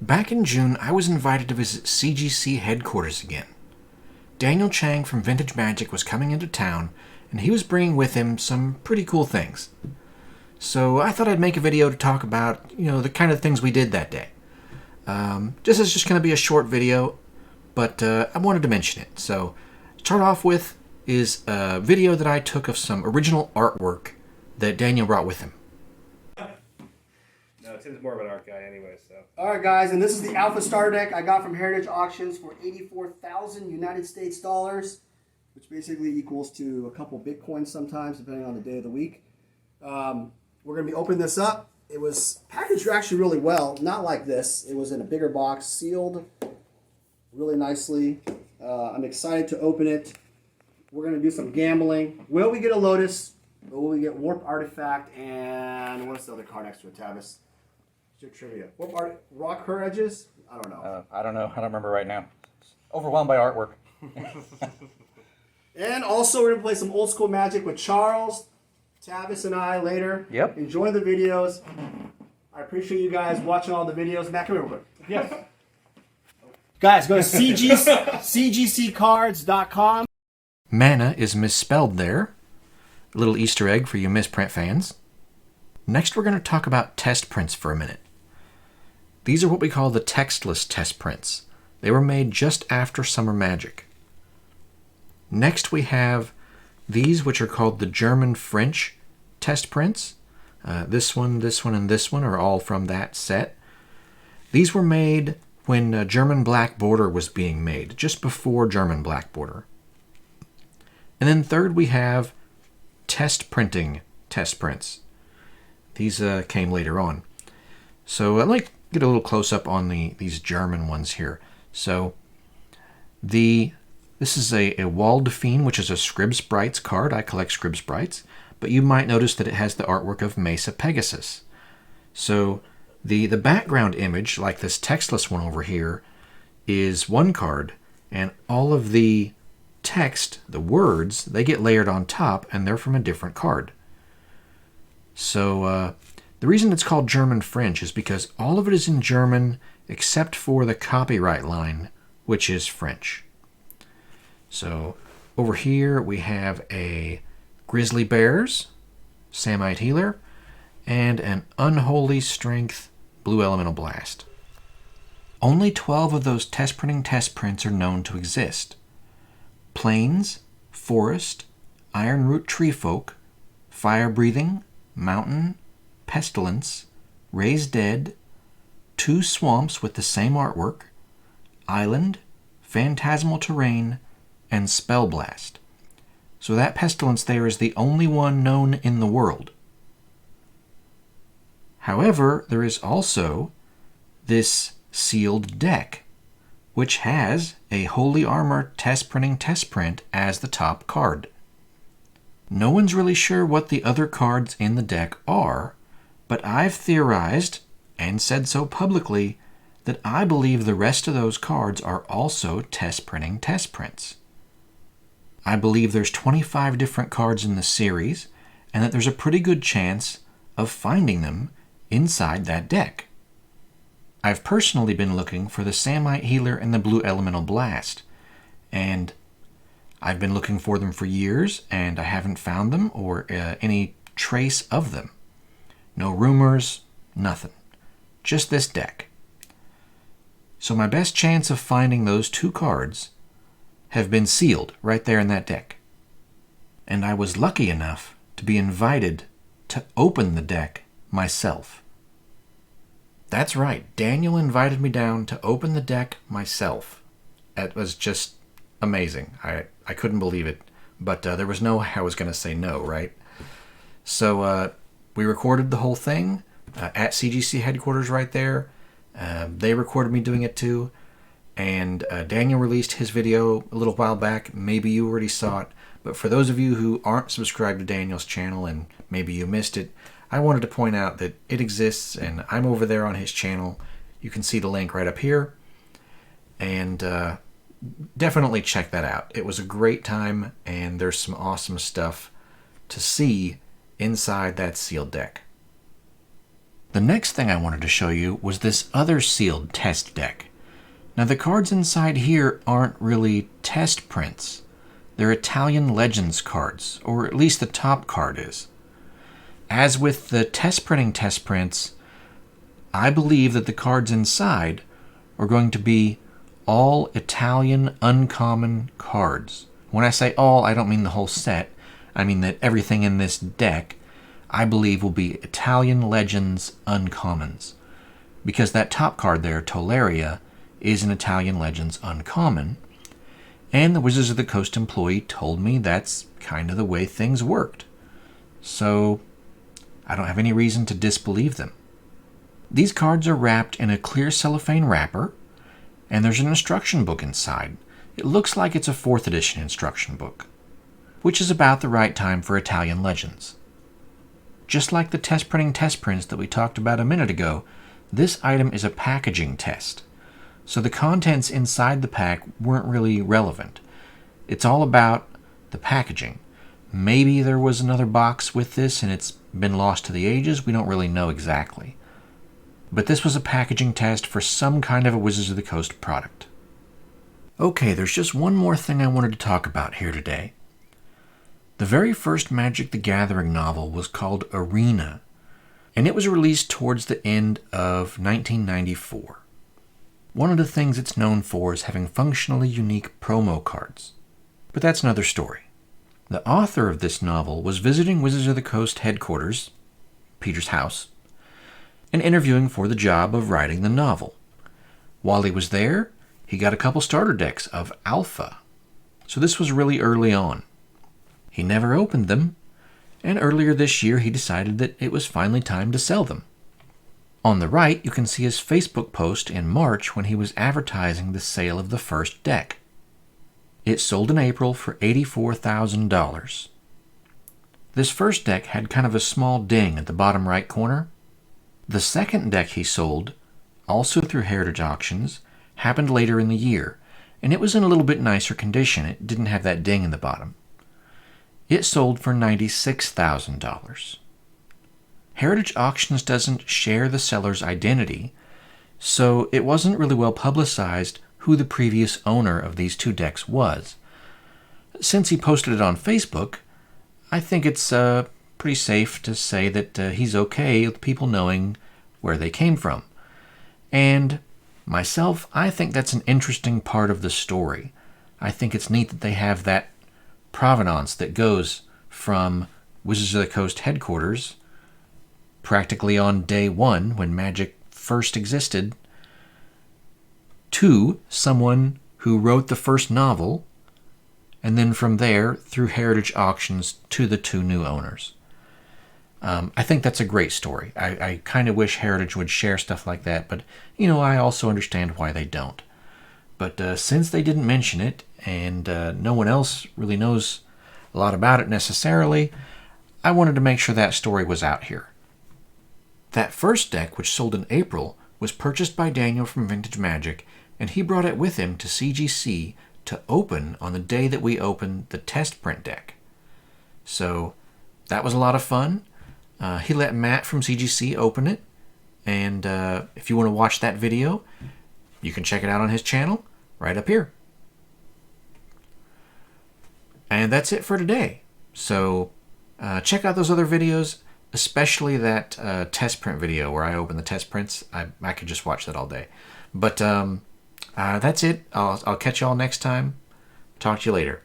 Back in June, I was invited to visit CGC Headquarters again. Daniel Chang from Vintage Magic was coming into town, and he was bringing with him some pretty cool things. So I thought I'd make a video to talk about, the kind of things we did that day. This is just going to be a short video, but I wanted to mention it. So, start off with is a video that I took of some original artwork that Daniel brought with him. No, Tim's more of an art guy anyway, so. Alright guys, and this is the Alpha Starter Deck I got from Heritage Auctions for 84,000 United States dollars, which basically equals to a couple Bitcoins sometimes, depending on the day of the week. We're going to be opening this up. It was packaged actually really well, not like this. It was in a bigger box, sealed really nicely. I'm excited to open it. We're going to do some gambling. Will we get a Lotus? Or will we get Warp Artifact? And what's the other card next to it, Tavis? It's your trivia. Rock Her Edges? I don't know. I don't know. I don't remember right now. Overwhelmed by artwork. And also we're going to play some old school Magic with Charles, Tavis, and I later. Yep. Enjoy the videos. I appreciate you guys watching all the videos. Matt, come here real quick. Yes. Guys, go to cgccards.com. Mana is misspelled there. A little Easter egg for you misprint fans. Next, we're going to talk about test prints for a minute. These are what we call the textless test prints. They were made just after Summer Magic. Next, we have these, which are called the German-French test prints. This one, and this one are all from that set. These were made when German Black Border was being made, just before German Black Border. And then third, we have test printing test prints. These came later on. So I'd like to get a little close-up on these German ones here. So this is a Waldfine, which is a Scrib Sprites card. I collect Scrib Sprites. But you might notice that it has the artwork of Mesa Pegasus. So the background image, like this textless one over here, is one card, and all of the text, the words, they get layered on top, and they're from a different card. So the reason it's called German French is because all of it is in German except for the copyright line, which is French. So over here we have a Grizzly Bears, Samite Healer, and an Unholy Strength Blue Elemental Blast. Only 12 of those test printing test prints are known to exist. Plains, Forest, Ironroot Treefolk, Fire Breathing, Mountain, Pestilence, Raised Dead, 2 Swamps with the same artwork, Island, Phantasmal Terrain, and Spellblast. So that Pestilence there is the only one known in the world. However, there is also this sealed deck, which has a Holy Armor test printing test print as the top card. No one's really sure what the other cards in the deck are, but I've theorized, and said so publicly, that I believe the rest of those cards are also test printing test prints. I believe there's 25 different cards in the series, and that there's a pretty good chance of finding them inside that deck. I've personally been looking for the Samite Healer and the Blue Elemental Blast, and I've been looking for them for years, and I haven't found them or any trace of them. No rumors, nothing. Just this deck. So my best chance of finding those 2 cards have been sealed right there in that deck. And I was lucky enough to be invited to open the deck myself. That's right, Daniel invited me down to open the deck myself. It was just amazing. I couldn't believe it, but there was no way I was going to say no, right? So we recorded the whole thing at CGC Headquarters right there. They recorded me doing it too. And Daniel released his video a little while back. Maybe you already saw it. But for those of you who aren't subscribed to Daniel's channel and maybe you missed it, I wanted to point out that it exists and I'm over there on his channel. You can see the link right up here. And definitely check that out. It was a great time and there's some awesome stuff to see inside that sealed deck. The next thing I wanted to show you was this other sealed test deck. Now the cards inside here aren't really test prints. They're Italian Legends cards, or at least the top card is. As with the test prints, I believe that the cards inside are going to be all Italian uncommon cards. When I say all, I don't mean the whole set. I mean that everything in this deck, I believe, will be Italian Legends uncommons. Because that top card there, Tolaria, is an Italian Legends uncommon. And the Wizards of the Coast employee told me that's kind of the way things worked. So I don't have any reason to disbelieve them. These cards are wrapped in a clear cellophane wrapper, and there's an instruction book inside. It looks like it's a 4th edition instruction book, which is about the right time for Italian Legends. Just like the test prints that we talked about a minute ago, this item is a packaging test. So the contents inside the pack weren't really relevant. It's all about the packaging. Maybe there was another box with this and it's been lost to the ages. We don't really know exactly. But this was a packaging test for some kind of a Wizards of the Coast product. Okay, there's just one more thing I wanted to talk about here today. The very first Magic the Gathering novel was called Arena, and it was released towards the end of 1994. One of the things it's known for is having functionally unique promo cards. But that's another story. The author of this novel was visiting Wizards of the Coast headquarters, Peter's house, and interviewing for the job of writing the novel. While he was there, he got a couple starter decks of Alpha. So this was really early on. He never opened them, and earlier this year he decided that it was finally time to sell them. On the right, you can see his Facebook post in March when he was advertising the sale of the first deck. It sold in April for $84,000. This first deck had kind of a small ding at the bottom right corner. The second deck he sold, also through Heritage Auctions, happened later in the year, and it was in a little bit nicer condition. It didn't have that ding in the bottom. It sold for $96,000. Heritage Auctions doesn't share the seller's identity, so it wasn't really well publicized who the previous owner of these two decks was. Since he posted it on Facebook, I think it's pretty safe to say that he's okay with people knowing where they came from. And myself, I think that's an interesting part of the story. I think it's neat that they have that provenance that goes from Wizards of the Coast headquarters, practically on day one when Magic first existed, to someone who wrote the first novel, and then from there through Heritage Auctions to the two new owners. I think that's a great story. I kind of wish Heritage would share stuff like that, but I also understand why they don't. But since they didn't mention it, and no one else really knows a lot about it necessarily, I wanted to make sure that story was out here. That first deck, which sold in April, was purchased by Daniel from Vintage Magic, and he brought it with him to CGC to open on the day that we opened the test print deck. So that was a lot of fun. He let Matt from CGC open it, and if you want to watch that video, you can check it out on his channel right up here. And that's it for today. So check out those other videos, especially that test print video where I open the test prints. I could just watch that all day. But that's it. I'll catch you all next time. Talk to you later.